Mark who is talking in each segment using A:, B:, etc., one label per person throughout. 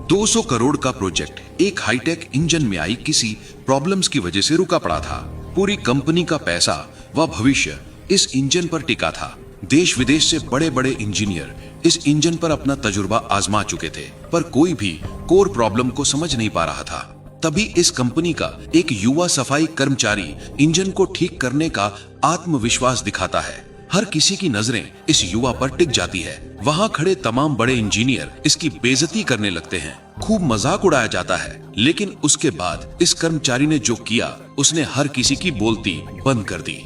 A: 200 करोड़ का प्रोजेक्ट एक hi tech engine में आई किसी प्रॉब्लम्स की वजह से रुका पड़ा था। पूरी कंपनी का पैसा व भविष्य इस इंजन पर टिका था। देश विदेश से बड़े बड़े इंजीनियर इस इंजन पर अपना तजुर्बा आजमा चुके थे, पर कोई भी कोर प्रॉब्लम को समझ नहीं पा रहा था। तभी इस कंपनी का एक युवा सफाई कर्मचारी इंजन को ठीक करने का आत्मविश्वास दिखाता है। हर किसी की नजरें इस युवा पर टिक जाती है। वहाँ खड़े तमाम बड़े इंजीनियर इसकी बेइज्जती करने लगते हैं, खूब मजाक उड़ाया जाता है। लेकिन उसके बाद इस कर्मचारी ने जो किया, उसने हर किसी की बोलती बंद कर दी।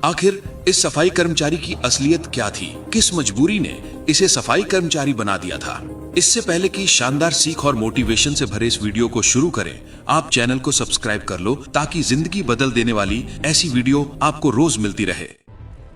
A: आखिर इस सफाई कर्मचारी की असलियत क्या थी? किस मजबूरी ने इसे सफाई कर्मचारी बना दिया था? इससे पहले कि शानदार सीख और मोटिवेशन से भरे इस वीडियो को शुरू करें, आप चैनल को सब्सक्राइब कर लो ताकि जिंदगी बदल देने वाली ऐसी वीडियो आपको रोज मिलती रहे।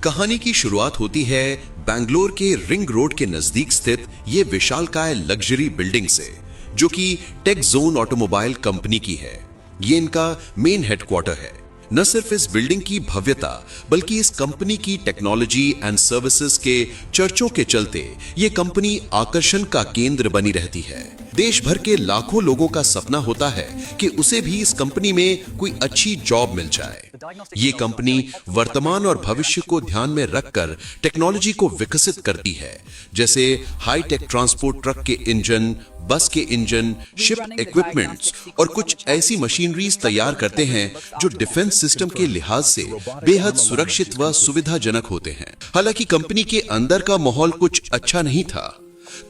B: कहानी की शुरुआत होती है बैंगलोर के रिंग रोड के नजदीक स्थित ये विशालकाय लग्जरी बिल्डिंग से, जो कि टेक जोन ऑटोमोबाइल कंपनी की है। ये इनका मेन हेडक्वार्टर है। न सिर्फ इस बिल्डिंग की भव्यता बल्कि इस कंपनी की टेक्नोलॉजी एंड सर्विसेज के चर्चों के चलते ये कंपनी आकर्षण का केंद्र बनी रहती है। देश भर के लाखों लोगों का सपना होता है कि उसे भी इस कंपनी में कोई अच्छी जॉब मिल जाए। ये कंपनी वर्तमान और भविष्य को ध्यान में रखकर टेक्नोलॉजी को विकसित करती है, जैसे हाई टेक ट्रांसपोर्ट ट्रक के इंजन, बस के इंजन, शिप इक्विपमेंट्स और कुछ ऐसी मशीनरीज तैयार करते हैं जो डिफेंस सिस्टम के लिहाज से बेहद सुरक्षित व सुविधाजनक होते हैं। हालांकि कंपनी के अंदर का माहौल कुछ अच्छा नहीं था।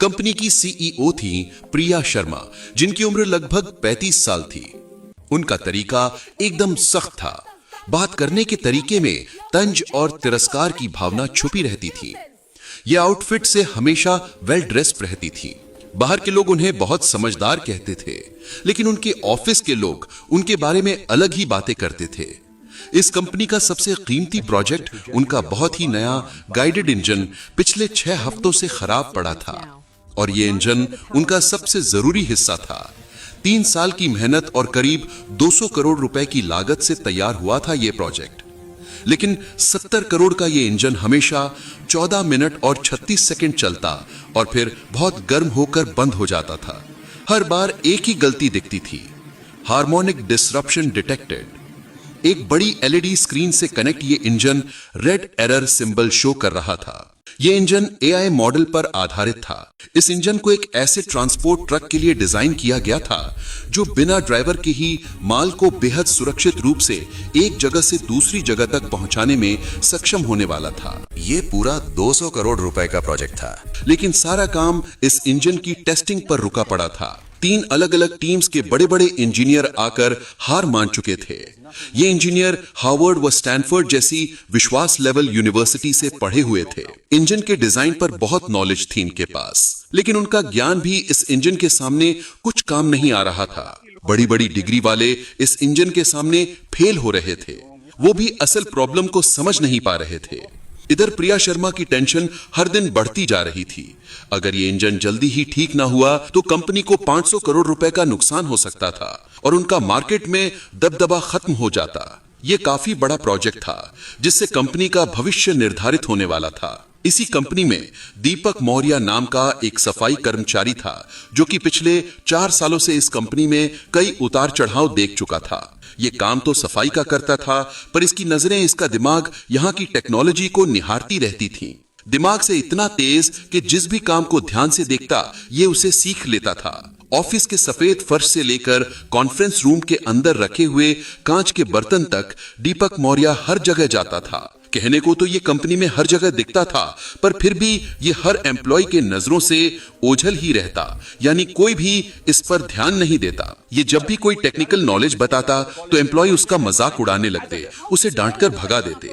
B: कंपनी की सीईओ थी प्रिया शर्मा, जिनकी उम्र लगभग 35 साल थी। उनका तरीका एकदम सख्त था। बात करने के तरीके में तंज और तिरस्कार की भावना छुपी रहती थी। यह आउटफिट से हमेशा वेल ड्रेस्ड रहती थी। बाहर के लोग उन्हें बहुत समझदार कहते थे, लेकिन उनके ऑफिस के लोग उनके बारे में अलग ही बातें करते थे। इस कंपनी का सबसे कीमती प्रोजेक्ट उनका बहुत ही नया गाइडेड इंजन पिछले 6 हफ्तों से खराब पड़ा था, और ये इंजन उनका सबसे जरूरी हिस्सा था। 3 साल की मेहनत और करीब 200 करोड़ रुपए की लागत से तैयार हुआ था ये प्रोजेक्ट। लेकिन 70 करोड़ का ये इंजन हमेशा 14 मिनट और 36 सेकंड चलता और फिर बहुत गर्म होकर बंद हो जाता था। हर बार एक ही गलती दिखती थी, हार्मोनिक डिसरप्शन डिटेक्टेड। एक बड़ी एलईडी स्क्रीन से कनेक्ट ये engine red error symbol show कर रहा था। ये इंजन एआई मॉडल पर आधारित था। इस इंजन को एक ऐसे ट्रांसपोर्ट ट्रक के लिए डिजाइन किया गया था जो बिना ड्राइवर के ही माल को बेहद सुरक्षित रूप से एक जगह से दूसरी जगह तक पहुंचाने में सक्षम होने वाला था।
C: ये पूरा 200 करोड़ रुपए का प्रोजेक्ट था,
B: लेकिन सारा काम इस इंजन की टेस्टिंग पर रुका पड़ा था। 3 अलग अलग टीम्स के बड़े बड़े इंजीनियर आकर हार मान चुके थे। ये इंजीनियर हार्वर्ड व स्टैनफोर्ड जैसी विश्वास लेवल यूनिवर्सिटी से पढ़े हुए थे। इंजन के डिजाइन पर बहुत नॉलेज थी इनके पास, लेकिन उनका ज्ञान भी इस इंजन के सामने कुछ काम नहीं आ रहा था। बड़ी बड़ी डिग्री वाले इस इंजन के सामने फेल हो रहे थे। वो भी असल प्रॉब्लम को समझ नहीं पा रहे थे। इधर प्रिया शर्मा की टेंशन हर दिन बढ़ती जा रही थी। अगर ये इंजन जल्दी ही ठीक ना हुआ तो कंपनी को 500 करोड़ रुपए का नुकसान हो सकता था और उनका मार्केट में दबदबा खत्म हो जाता। ये काफी बड़ा प्रोजेक्ट था जिससे कंपनी का भविष्य निर्धारित होने वाला था। इसी कंपनी में दीपक मौर्य नाम का एक सफाई कर्मचारी था, जो कि पिछले 4 सालों से इस कंपनी में कई उतार चढ़ाव देख चुका था। ये काम तो सफाई का करता था, पर इसकी नजरें, इसका दिमाग यहाँ की टेक्नोलॉजी को निहारती रहती थीं। दिमाग से इतना तेज कि जिस भी काम को ध्यान से देखता ये उसे सीख लेता था। ऑफिस के सफेद फर्श से लेकर कॉन्फ्रेंस रूम के अंदर रखे हुए कांच के बर्तन तक दीपक मौर्य हर जगह जाता था। कहने को तो ये कंपनी में हर जगह दिखता था, पर फिर भी ये हर एम्प्लॉय के नजरों से ओझल ही रहता, यानी कोई भी इस पर ध्यान नहीं देता। ये जब भी कोई टेक्निकल नॉलेज बताता तो एम्प्लॉय उसका मजाक उड़ाने लगते, उसे डांटकर भगा देते।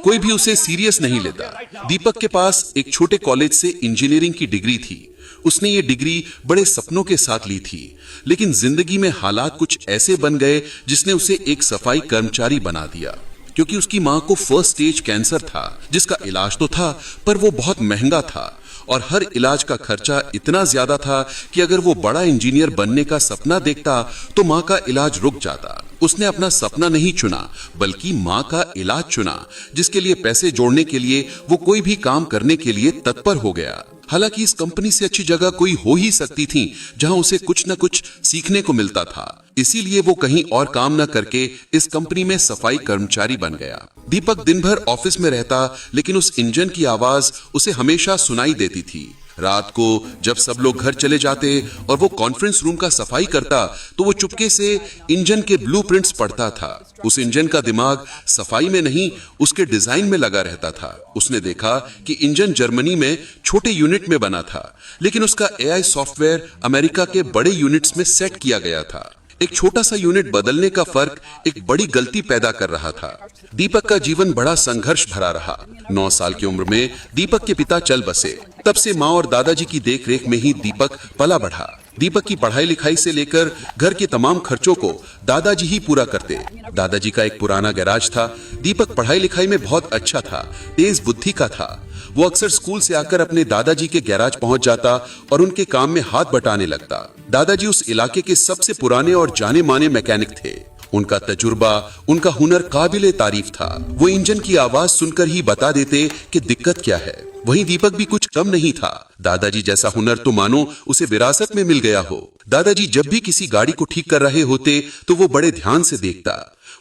B: कोई भी उसे सीरियस नहीं लेता। दीपक के पास एक छोटे कॉलेज से इंजीनियरिंग की डिग्री थी। उसने ये डिग्री बड़े सपनों के साथ ली थी, लेकिन जिंदगी में हालात कुछ ऐसे बन गए जिसने उसे एक सफाई कर्मचारी बना दिया। क्योंकि उसकी मां को फर्स्ट स्टेज कैंसर था, जिसका इलाज तो था पर वो बहुत महंगा था और हर इलाज का खर्चा इतना ज्यादा था कि अगर वो बड़ा इंजीनियर बनने का सपना देखता तो मां का इलाज रुक जाता। उसने अपना सपना नहीं चुना बल्कि मां का इलाज चुना, जिसके लिए पैसे जोड़ने के लिए वो कोई भी काम करने के लिए तत्पर हो गया।
A: हालांकि इस कंपनी से अच्छी जगह कोई हो ही सकती थी जहां उसे कुछ न कुछ सीखने को मिलता था। इसीलिए वो कहीं और काम न करके इस कंपनी में सफाई कर्मचारी बन गया। दीपक दिन भर ऑफिस में रहता, लेकिन उस इंजन की आवाज उसे हमेशा सुनाई देती थी। रात को जब सब लोग घर चले जाते और वो कॉन्फ्रेंस रूम का सफाई करता, तो वो चुपके से इंजन के ब्लूप्रिंट्स पढ़ता था। उस इंजन का दिमाग सफाई में नहीं, उसके डिजाइन में लगा रहता था। उसने देखा कि इंजन जर्मनी में छोटे यूनिट में बना था, लेकिन उसका एआई सॉफ्टवेयर अमेरिका के बड़े यूनिट्स में सेट किया गया था। एक छोटा सा यूनिट बदलने का फर्क एक बड़ी गलती पैदा कर रहा था। दीपक का जीवन बड़ा संघर्ष भरा रहा। 9 साल की उम्र में दीपक के पिता चल बसे। तब से माँ और दादाजी की देखरेख में ही दीपक पला बढ़ा। दीपक की पढ़ाई लिखाई से लेकर घर के तमाम खर्चों को दादाजी ही पूरा करते। दादाजी का एक पुराना गैराज था। दीपक पढ़ाई लिखाई में बहुत अच्छा था, तेज बुद्धि का था। वो अक्सर स्कूल से आकर अपने दादाजी के गैराज पहुंच जाता और उनके काम में हाथ बटाने लगता। दादाजी उस इलाके के सबसे पुराने और जाने माने मैकेनिक थे। उनका तजुर्बा, उनका हुनर काबिले तारीफ था। वो इंजन की आवाज सुनकर ही बता देते कि दिक्कत क्या है। वहीं दीपक भी कुछ कम नहीं था। दादाजी जैसा हुनर तो मानो उसे विरासत में मिल गया हो। दादाजी जब भी किसी गाड़ी को ठीक कर रहे होते तो वो बड़े ध्यान से देखता,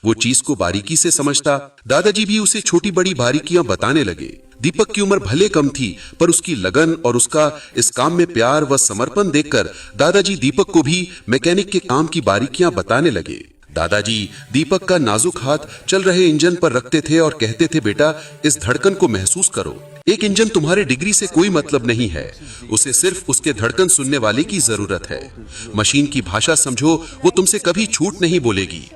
A: वो चीज को बारीकी से समझता। दादाजी भी उसे छोटी बड़ी बारीकियां बताने लगे। दीपक की उम्र भले कम थी, पर उसकी लगन और उसका इस काम में प्यार व समर्पण देखकर दादाजी दीपक को भी मैकेनिक के काम की बारीकियां बताने लगे। दादाजी दीपक का नाजुक हाथ चल रहे इंजन पर रखते थे और कहते थे, बेटा इस धड़कन को महसूस करो। एक इंजन तुम्हारे डिग्री से कोई मतलब नहीं है, उसे सिर्फ उसके धड़कन सुनने वाले की जरूरत है। मशीन की भाषा समझो, वो तुमसे कभी झूठ नहीं बोलेगी।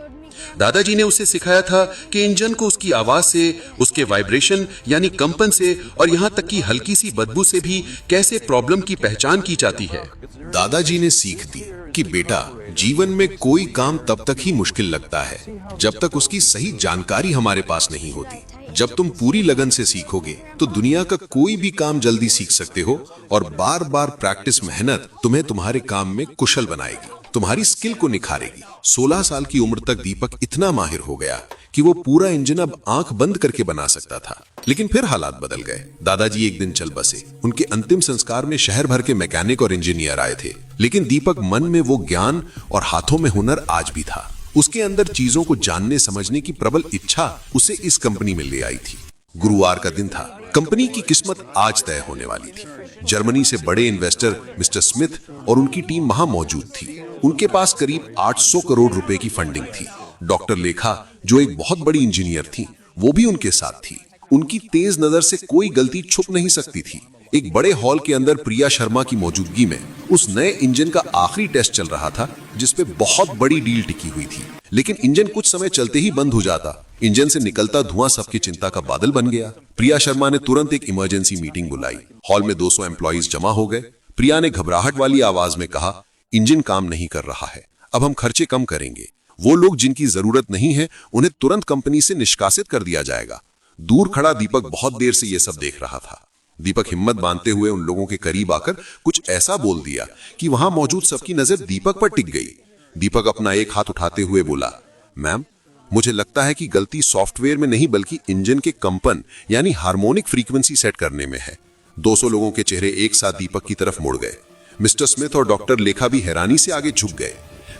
A: दादाजी ने उसे सिखाया था कि इंजन को उसकी आवाज से, उसके वाइब्रेशन यानी कंपन से और यहाँ तक कि हल्की सी बदबू से भी कैसे प्रॉब्लम की पहचान की जाती है।
B: दादाजी ने सीख दी कि बेटा, जीवन में कोई काम तब तक ही मुश्किल लगता है जब तक उसकी सही जानकारी हमारे पास नहीं होती। जब तुम पूरी लगन से सीखोगे तो दुनिया का कोई भी काम जल्दी सीख सकते हो और बार बार प्रैक्टिस मेहनत तुम्हें तुम्हारे काम में कुशल बनाएगी, तुम्हारी स्किल को निखारेगी। 16 साल की उम्र तक दीपक इतना माहिर हो गया कि वो पूरा इंजन अब आंख बंद करके बना सकता था। लेकिन फिर हालात बदल गए। दादाजी एक दिन चल बसे। उनके अंतिम संस्कार में शहर भर के मैकेनिक और इंजीनियर आए थे, लेकिन दीपक मन में वो ज्ञान और हाथों में हुनर आज भी था। उसके अंदर चीजों को जानने समझने की प्रबल इच्छा उसे इस कंपनी में ले आई थी। गुरुवार का दिन था। कंपनी की किस्मत आज तय होने वाली थी। जर्मनी से बड़े इन्वेस्टर मिस्टर स्मिथ और उनकी टीम वहां मौजूद थी। उनके पास करीब 800 करोड़ रुपए की फंडिंग थी। डॉक्टर लेखा, जो एक बहुत बड़ी इंजीनियर थी, वो भी उनके साथ थी। उनकी तेज नजर से कोई गलती छुप नहीं सकती थी। एक बड़े हॉल के अंदर प्रिया शर्मा की मौजूदगी में उस नए इंजन का आखिरी टेस्ट चल रहा था, जिसपे बहुत बड़ी डील टिकी हुई थी। लेकिन इंजन कुछ समय चलते ही बंद हो जाता। इंजन से निकलता धुआं सबकी चिंता का बादल बन गया। प्रिया शर्मा ने तुरंत एक इमरजेंसी मीटिंग बुलाई। हॉल में 200 एम्प्लॉइज जमा हो गए। प्रिया ने घबराहट वाली आवाज में कहा, इंजन काम नहीं कर रहा है, अब हम खर्चे कम करेंगे। वो लोग जिनकी जरूरत नहीं है उन्हें तुरंत कंपनी से निष्कासित कर दिया जाएगा। दूर खड़ा दीपक बहुत देर से ये सब देख रहा था। दीपक हिम्मत बांधते हुए उन लोगों के करीब आकर कुछ ऐसा बोल दिया कि वहां मौजूद सबकी नजर दीपक पर टिक गई। दीपक अपना एक हाथ उठाते हुए बोला, मैम, मुझे लगता है कि गलती सॉफ्टवेयर में नहीं बल्कि इंजन के कंपन यानी हार्मोनिक फ्रीक्वेंसी सेट करने में है। 200 लोगों के चेहरे एक साथ दीपक की तरफ मुड़ गए। मिस्टर स्मिथ और डॉक्टर लेखा भी हैरानी से आगे झुक गए।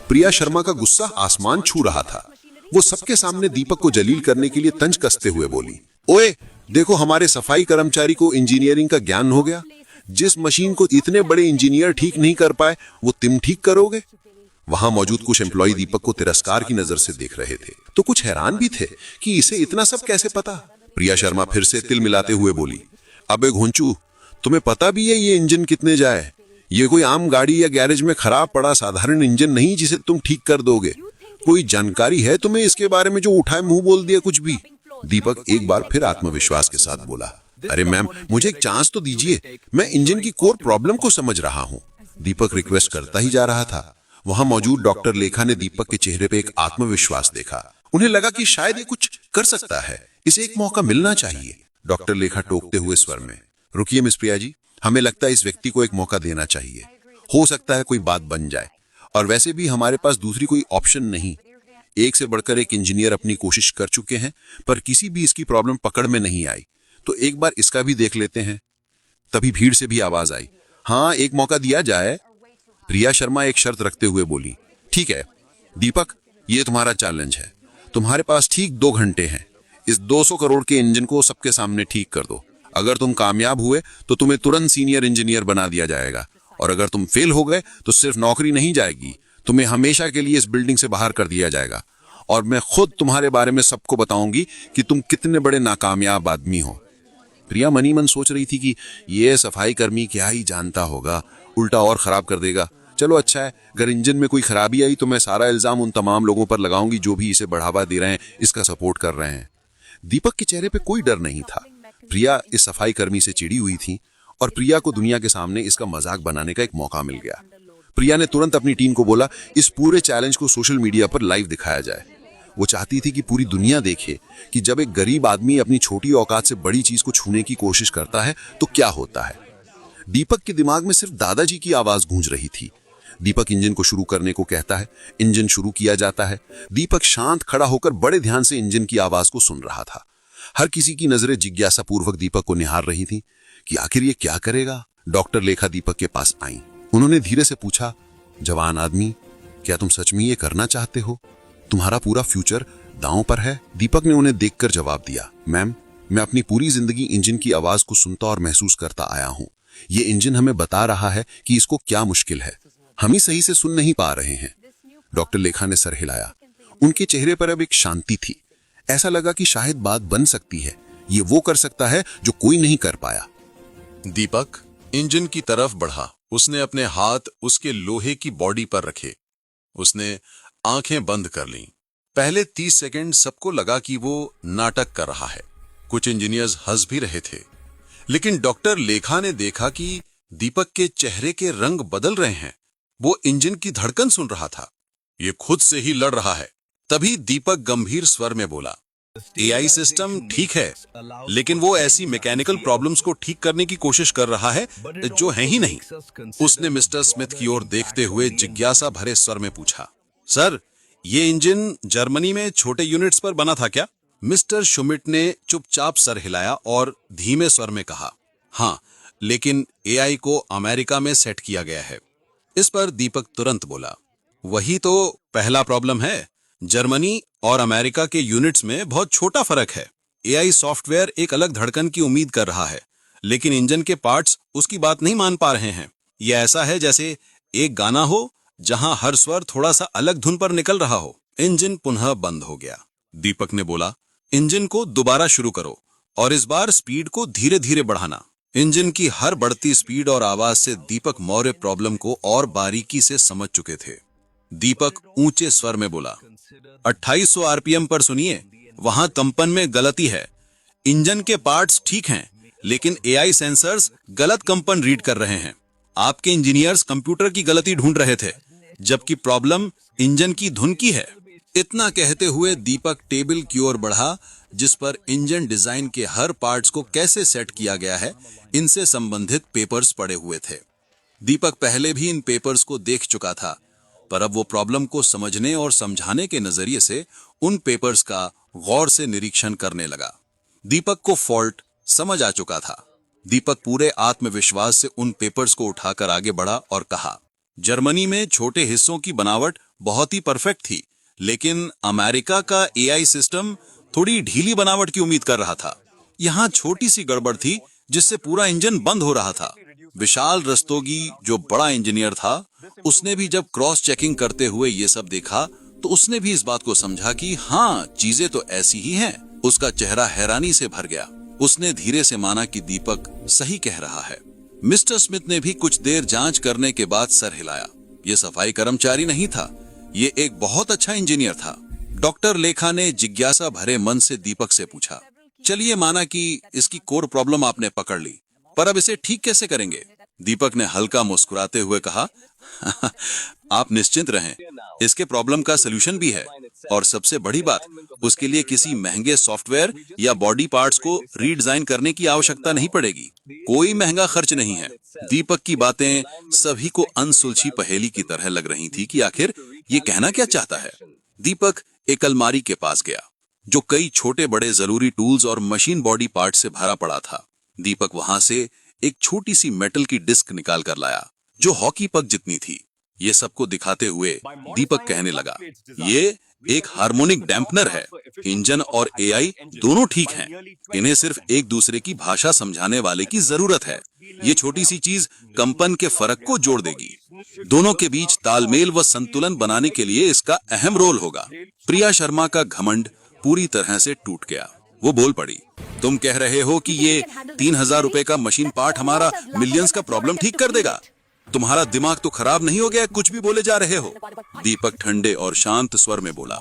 B: प्रिया शर्मा का गुस्सा आसमान छू रहा था। वो सबके सामने दीपक को जलील करने के लिए तंज कसते हुए बोली, ओए देखो, हमारे सफाई कर्मचारी को इंजीनियरिंग का ज्ञान हो गया। जिस मशीन को इतने बड़े इंजीनियर ठीक नहीं कर पाए, वो तुम ठीक करोगे। वहां मौजूद कुछ एम्प्लॉय दीपक को तिरस्कार की नजर से देख रहे थे, तो कुछ हैरान भी थे कि इसे इतना सब कैसे पता। प्रिया शर्मा फिर से तिल मिलाते हुए बोली, अबे घोंचू, तुम्हें पता भी है ये इंजन कितने जाए? ये कोई आम गाड़ी या गैरेज में खराब पड़ा साधारण इंजन नहीं जिसे तुम ठीक कर दोगे। कोई जानकारी है तुम्हें इसके बारे में जो उठाए मुंह बोल दिया कुछ भी? दीपक एक बार फिर आत्मविश्वास के साथ बोला, अरे मैम, मुझे एक चांस तो दीजिए, मैं इंजन की कोर प्रॉब्लम को समझ रहा हूँ। दीपक रिक्वेस्ट करता ही जा रहा था। वहां मौजूद डॉक्टर लेखा ने दीपक के चेहरे पे एक आत्मविश्वास देखा। उन्हें लगा कि शायद ये कुछ कर सकता है, इसे एक मौका मिलना चाहिए। डॉक्टर लेखा टोकते हुए स्वर में, रुकिए मिस प्रिया जी, हमें लगता है इस व्यक्ति को एक मौका देना चाहिए। हो सकता है कोई बात बन जाए, और वैसे भी हमारे पास दूसरी कोई ऑप्शन नहीं। एक से बढ़कर एक इंजीनियर अपनी कोशिश कर चुके हैं, पर किसी भी इसकी प्रॉब्लम पकड़ में नहीं आई, तो एक बार इसका भी देख लेते हैं। तभी भीड़ से भी आवाज आई, हाँ एक मौका दिया जाए। प्रिया शर्मा एक शर्त रखते हुए बोली, ठीक है दीपक, ये तुम्हारा चैलेंज है। तुम्हारे पास ठीक 2 घंटे हैं। इस 200 करोड़ के इंजन को सबके सामने ठीक कर दो। अगर तुम कामयाब हुए तो तुम्हें तुरंत सीनियर इंजीनियर बना दिया जाएगा, और अगर तुम फेल हो गए तो सिर्फ नौकरी नहीं जाएगी, तुम्हें हमेशा के लिए इस बिल्डिंग से बाहर कर दिया जाएगा। और मैं खुद तुम्हारे बारे में सबको बताऊंगी कि तुम कितने बड़े नाकामयाब आदमी हो। प्रिया मनी मन सोच रही थी कि ये सफाई कर्मी क्या ही जानता होगा, उल्टा और खराब कर देगा। चलो अच्छा है, अगर इंजन में कोई खराबी आई तो मैं सारा इल्जाम उन तमाम लोगों पर लगाऊंगी जो भी इसे बढ़ावा दे रहे हैं, इसका सपोर्ट कर रहे हैं। दीपक के चेहरे पे कोई डर नहीं था। प्रिया इस सफाई कर्मी से चिड़ी हुई थी और प्रिया को दुनिया के सामने इसका मजाक बनाने का एक मौका मिल गया। प्रिया ने तुरंत अपनी टीम को बोला, इस पूरे चैलेंज को सोशल मीडिया पर लाइव दिखाया जाए। वो चाहती थी कि पूरी दुनिया देखे कि जब एक गरीब आदमी अपनी छोटी औकात से बड़ी चीज को छूने की कोशिश करता है तो क्या होता है। दीपक के दिमाग में सिर्फ दादाजी की आवाज गूंज रही थी। दीपक इंजन को शुरू करने को कहता है, इंजन शुरू किया जाता है। दीपक शांत खड़ा होकर बड़े ध्यान से इंजन की आवाज को सुन रहा था। हर किसी की नजरें जिज्ञासा पूर्वक दीपक को निहार रही थी कि आखिर ये क्या करेगा। डॉक्टर लेखा दीपक के पास आई। उन्होंने धीरे से पूछा, जवान आदमी, क्या तुम सच में ये करना चाहते हो? तुम्हारा पूरा फ्यूचर दांव पर है। दीपक ने उन्हें देखकर जवाब दिया, मैम, मैं अपनी पूरी जिंदगी इंजन की आवाज को सुनता और महसूस करता आया हूं। ये इंजन हमें बता रहा है कि इसको क्या मुश्किल है, हम ही सही से सुन नहीं पा रहे हैं। डॉक्टर लेखा ने सर हिलाया। उनके चेहरे पर अब एक शांति थी। ऐसा लगा कि शायद बात बन सकती है। ये वो कर सकता है जो कोई नहीं कर पाया।
D: दीपक इंजन की तरफ बढ़ा। उसने अपने हाथ उसके लोहे की बॉडी पर रखे। उसने आंखें बंद कर लीं। पहले 30 सेकंड सबको लगा कि वो नाटक कर रहा है। कुछ इंजीनियर्स हंस भी रहे थे, लेकिन डॉक्टर लेखा ने देखा कि दीपक के चेहरे के रंग बदल रहे हैं। वो इंजन की धड़कन सुन रहा था। ये खुद से ही लड़ रहा है। तभी दीपक गंभीर स्वर में बोला, एआई सिस्टम ठीक है, लेकिन वो ऐसी मैकेनिकल प्रॉब्लम्स को ठीक करने की कोशिश कर रहा है जो है ही नहीं। उसने मिस्टर स्मिथ की ओर देखते हुए जिज्ञासा भरे स्वर में पूछा, सर, ये इंजन जर्मनी में छोटे यूनिट्स पर बना था क्या? मिस्टर शुमिट ने चुपचाप सर हिलाया और धीमे स्वर में कहा, हाँ, लेकिन एआई को अमेरिका में सेट किया गया है। इस पर दीपक तुरंत बोला, वही तो पहला प्रॉब्लम है। जर्मनी और अमेरिका के यूनिट्स में बहुत छोटा फर्क है। एआई सॉफ्टवेयर एक अलग धड़कन की उम्मीद कर रहा है, लेकिन इंजन के पार्ट्स उसकी बात नहीं मान पा रहे हैं। यह ऐसा है जैसे एक गाना हो जहां हर स्वर थोड़ा सा अलग धुन पर निकल रहा हो। इंजन पुनः बंद हो गया। दीपक ने बोला, इंजन को दोबारा शुरू करो और इस बार स्पीड को धीरे धीरे बढ़ाना। इंजन की हर बढ़ती स्पीड और आवाज से दीपक मौर्य प्रॉब्लम को और बारीकी से समझ चुके थे। दीपक ऊंचे स्वर में बोला, 2800 आरपीएम पर सुनिए, वहां कंपन में गलती है। इंजन के पार्ट्स ठीक हैं, लेकिन एआई सेंसर्स गलत कंपन रीड कर रहे हैं। आपके इंजीनियर्स कंप्यूटर की गलती ढूंढ रहे थे, जबकि प्रॉब्लम इंजन की धुन की है। इतना कहते हुए दीपक टेबल की ओर बढ़ा जिस पर इंजन डिजाइन के हर पार्ट्स को कैसे सेट किया गया है, इनसे संबंधित पेपर्स पड़े हुए थे। दीपक पहले भी इन पेपर्स को देख चुका था, पर अब वो प्रॉब्लम को समझने और समझाने के नजरिए से उन पेपर्स का गौर से निरीक्षण करने लगा। दीपक को फॉल्ट समझ आ चुका था। दीपक पूरे आत्मविश्वास से उन पेपर्स को उठाकर आगे बढ़ा और कहा, जर्मनी में छोटे हिस्सों की बनावट बहुत ही परफेक्ट थी, लेकिन अमेरिका का एआई सिस्टम थोड़ी ढीली बनावट की उम्मीद कर रहा था। यहाँ छोटी सी गड़बड़ थी जिससे पूरा इंजन बंद हो रहा था। विशाल रस्तोगी, जो बड़ा इंजीनियर था, उसने भी जब क्रॉस चेकिंग करते हुए ये सब देखा तो उसने भी इस बात को समझा कि हाँ, चीजें तो ऐसी ही हैं। उसका चेहरा हैरानी से भर गया। उसने धीरे से माना कि दीपक सही कह रहा है। मिस्टर स्मिथ ने भी कुछ देर जांच करने के बाद सर हिलाया। ये सफाई कर्मचारी नहीं था, ये एक बहुत अच्छा इंजीनियर था। डॉक्टर लेखा ने जिज्ञासा भरे मन से दीपक से पूछा, चलिए माना कि इसकी कोर प्रॉब्लम आपने पकड़ ली, पर अब इसे ठीक कैसे करेंगे? दीपक ने हल्का मुस्कुराते हुए कहा, आप निश्चिंत रहें, इसके प्रॉब्लम का सलूशन भी है, और सबसे बड़ी बात, उसके लिए किसी महंगे सॉफ्टवेयर या बॉडी पार्ट्स को रीडिजाइन करने की आवश्यकता नहीं पड़ेगी। कोई महंगा खर्च नहीं है। दीपक की बातें सभी को अनसुलझी पहेली की तरह लग रही थी कि आखिर ये कहना क्या चाहता है। दीपक एक अलमारी के पास गया जो कई छोटे बड़े जरूरी टूल्स और मशीन बॉडी पार्ट से भरा पड़ा था। दीपक वहां से एक छोटी सी मेटल की डिस्क निकाल कर लाया जो हॉकी पक जितनी थी। ये सबको दिखाते हुए दीपक कहने लगा, ये एक हार्मोनिक डैम्पनर है। इंजन और एआई दोनों ठीक हैं। इन्हें सिर्फ एक दूसरे की भाषा समझाने वाले की जरूरत है। ये छोटी सी चीज कंपन के फर्क को जोड़ देगी। दोनों के बीच तालमेल व संतुलन बनाने के लिए इसका अहम रोल होगा। प्रिया शर्मा का घमंड पूरी तरह से टूट गया। वो बोल पड़ी, तुम कह रहे हो कि ये 3000 रुपए का मशीन पार्ट हमारा मिलियंस का प्रॉब्लम ठीक कर देगा? तुम्हारा दिमाग तो खराब नहीं हो गया? कुछ भी बोले जा रहे हो। दीपक ठंडे और शांत स्वर में बोला,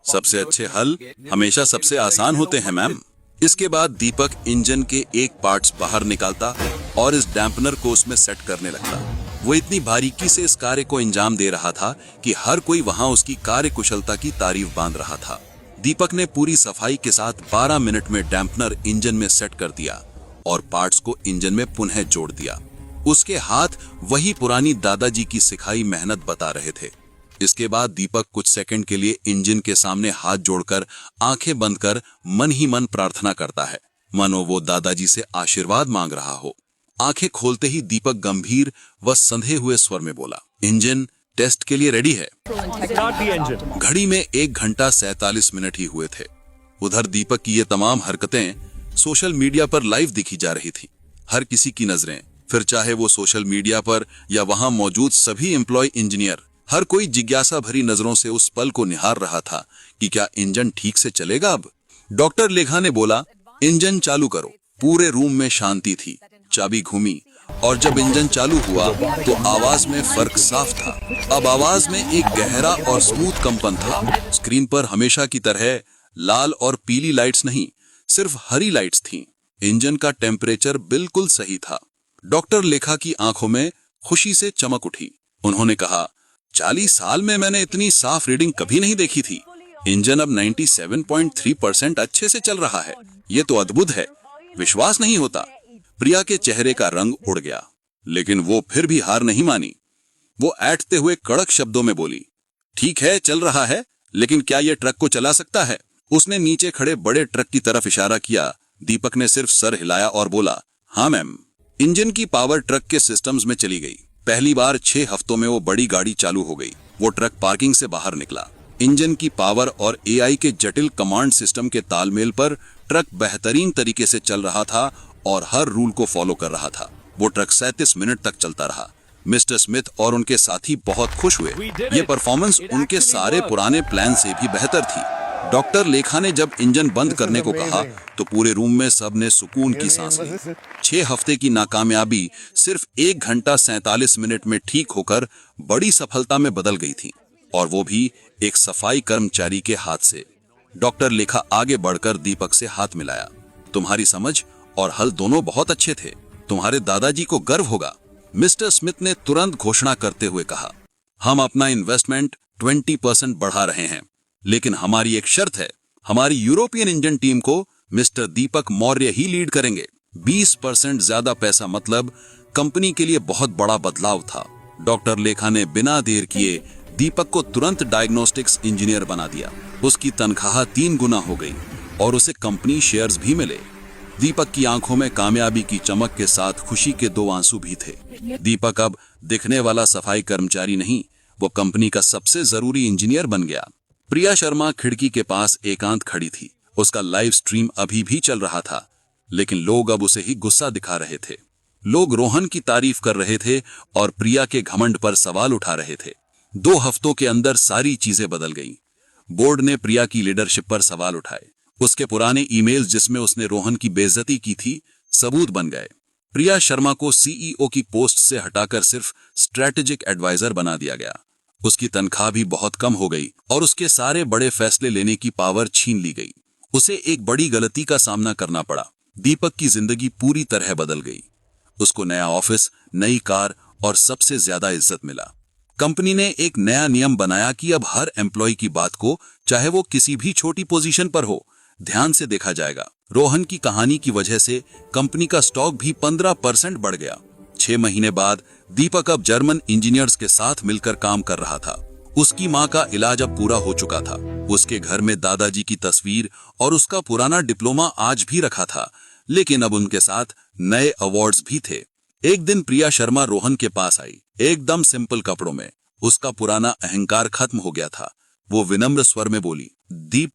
D: सबसे अच्छे हल हमेशा सबसे आसान होते हैं मैम। इसके बाद दीपक इंजन के एक पार्ट्स बाहर निकालता और इस डैम्पनर को उसमें सेट करने लगता। वो इतनी बारीकी से इस कार्य को अंजाम दे रहा था कि हर कोई वहां उसकी कार्य कुशलता की तारीफ बांध रहा था। दीपक ने पूरी सफाई के साथ 12 मिनट में डैम्पनर इंजन में सेट कर दिया और पार्ट्स को इंजन में पुनः जोड़ दिया। उसके हाथ वही पुरानी दादाजी की सिखाई मेहनत बता रहे थे। इसके बाद दीपक कुछ सेकंड के लिए इंजन के सामने हाथ जोड़कर आंखें बंद कर मन ही मन प्रार्थना करता है, मानो वो दादाजी से आशीर्वाद मांग रहा हो। आंखें खोलते ही दीपक गंभीर व संधे हुए स्वर में बोला, इंजन टेस्ट के लिए रेडी है। घड़ी में 1 घंटा 47 मिनट ही हुए थे। उधर दीपक की ये तमाम हरकतें सोशल मीडिया पर लाइव दिखी जा रही थी। हर किसी की नजरें, फिर चाहे वो सोशल मीडिया पर या वहां मौजूद सभी एम्प्लॉय इंजीनियर, हर कोई जिज्ञासा भरी नजरों से उस पल को निहार रहा था कि क्या इंजन ठीक से चलेगा अब। डॉक्टर लेखा ने बोला, इंजन चालू करो। पूरे रूम में शांति थी। चाबी घूमी और जब इंजन चालू हुआ तो आवाज में फर्क साफ था। अब आवाज में एक गहरा और स्मूथ कंपन था। स्क्रीन पर हमेशा की तरह लाल और पीली लाइट्स नहीं, सिर्फ हरी लाइट्स थीं। इंजन का टेम्परेचर बिल्कुल सही था। डॉक्टर लेखा की आंखों में खुशी से चमक उठी। उन्होंने कहा, 40 साल में मैंने इतनी साफ रीडिंग कभी नहीं देखी थी। इंजन अब 97.3% अच्छे से चल रहा है। ये तो अद्भुत है, विश्वास नहीं होता। प्रिया के चेहरे का रंग उड़ गया, लेकिन वो फिर भी हार नहीं मानी। वो ऐंठते हुए कड़क शब्दों में बोली, ठीक है चल रहा है, लेकिन क्या ये ट्रक को चला सकता है? उसने नीचे खड़े बड़े ट्रक की तरफ इशारा किया। दीपक ने सिर्फ सर हिलाया और बोला, हाँ मैम। इंजन की पावर ट्रक के सिस्टम्स में चली गई। पहली बार 6 हफ्तों में वो बड़ी गाड़ी चालू हो गई। वो ट्रक पार्किंग से बाहर निकला। इंजन की पावर और एआई के जटिल कमांड सिस्टम के तालमेल पर ट्रक बेहतरीन तरीके से चल रहा था और हर रूल को फॉलो कर रहा था। वो ट्रक 37 मिनट तक चलता रहा। मिस्टर स्मिथ और उनके साथी बहुत खुश हुए। ये परफॉर्मेंस उनके सारे पुराने प्लान से भी बेहतर थी। डॉक्टर लेखा ने जब इंजन बंद करने को कहा तो पूरे रूम में सबने सुकून की सांस ली। 6 हफ्ते की नाकामयाबी सिर्फ 1 घंटा 47 मिनट में ठीक होकर बड़ी सफलता में बदल गई थी, और वो भी एक सफाई कर्मचारी के हाथ से। डॉक्टर लेखा आगे बढ़कर दीपक से हाथ मिलाया। तुम्हारी समझ और हल दोनों बहुत अच्छे थे। तुम्हारे दादाजी को गर्व होगा। मिस्टर स्मिथ ने तुरंत घोषणा करते हुए कहा, हम अपना इन्वेस्टमेंट 20% बढ़ा रहे हैं, लेकिन हमारी एक शर्त है। हमारी यूरोपियन इंजन टीम को मिस्टर दीपक मौर्य ही लीड करेंगे। 20% ज्यादा पैसा मतलब कंपनी के लिए बहुत बड़ा बदलाव था। डॉक्टर लेखा ने बिना देर किए दीपक को तुरंत डायग्नोस्टिक्स इंजीनियर बना दिया। उसकी तनख्वाह 3 गुना हो गई और उसे कंपनी शेयर्स भी मिले। दीपक की आंखों में कामयाबी की चमक के साथ खुशी के 2 आंसू भी थे। दीपक अब दिखने वाला सफाई कर्मचारी नहीं, वो कंपनी का सबसे जरूरी इंजीनियर बन गया। प्रिया शर्मा खिड़की के पास एकांत खड़ी थी। उसका लाइव स्ट्रीम अभी भी चल रहा था, लेकिन लोग अब उसे ही गुस्सा दिखा रहे थे। लोग रोहन की तारीफ कर रहे थे और प्रिया के घमंड पर सवाल उठा रहे थे। 2 हफ्तों के अंदर सारी चीजें बदल गईं। बोर्ड ने प्रिया की लीडरशिप पर सवाल उठाए। उसके पुराने ईमेल्स जिसमें उसने रोहन की बेइज्जती की थी, सबूत बन गए। प्रिया शर्मा को सीईओ की पोस्ट से हटाकर सिर्फ स्ट्रेटेजिक एडवाइजर बना दिया गया। उसकी तनख्वाह भी बहुत कम हो गई और उसके सारे बड़े फैसले लेने की पावर छीन ली गई। उसे एक बड़ी गलती का सामना करना पड़ा। दीपक की जिंदगी पूरी तरह बदल गई। उसको नया ऑफिस, नई कार और सबसे ज्यादा इज्जत मिला। कंपनी ने एक नया नियम बनाया कि अब हर एम्प्लॉय की बात को, चाहे वो किसी भी छोटी पोजीशन पर हो, ध्यान से देखा जाएगा। रोहन की कहानी की वजह से कंपनी का स्टॉक भी 15% बढ़ गया। 6 महीने बाद दीपक अब जर्मन इंजीनियर्स के साथ मिलकर काम कर रहा था। उसकी मां का इलाज अब पूरा हो चुका था। उसके घर में दादाजी की तस्वीर और उसका पुराना डिप्लोमा आज भी रखा था,
E: लेकिन अब उनके साथ नए अवार्ड्स भी थे। एक दिन प्रिया शर्मा रोहन के पास आई, एकदम सिंपल कपड़ों में। उसका पुराना अहंकार खत्म हो गया था। वो विनम्र स्वर में बोली, दीप,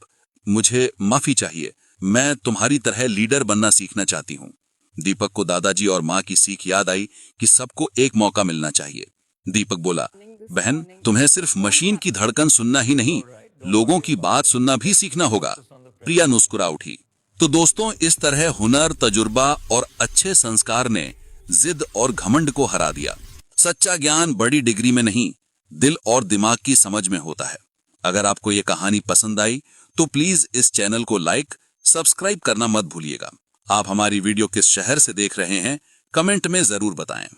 E: मुझे माफी चाहिए, मैं तुम्हारी तरह लीडर बनना सीखना चाहती हूँ। दीपक को दादाजी और माँ की सीख याद आई कि सबको एक मौका मिलना चाहिए। दीपक बोला, बहन, तुम्हें सिर्फ मशीन की धड़कन सुनना ही नहीं, लोगों की बात सुनना भी सीखना होगा। प्रिया मुस्कुरा उठी। तो दोस्तों, इस तरह हुनर, तजुर्बा और अच्छे संस्कार ने जिद और घमंड को हरा दिया। सच्चा ज्ञान बड़ी डिग्री में नहीं, दिल और दिमाग की समझ में होता है। अगर आपको ये कहानी पसंद आई तो प्लीज इस चैनल को लाइक, सब्सक्राइब करना मत भूलिएगा। आप हमारी वीडियो किस शहर से देख रहे हैं, कमेंट में जरूर बताएं।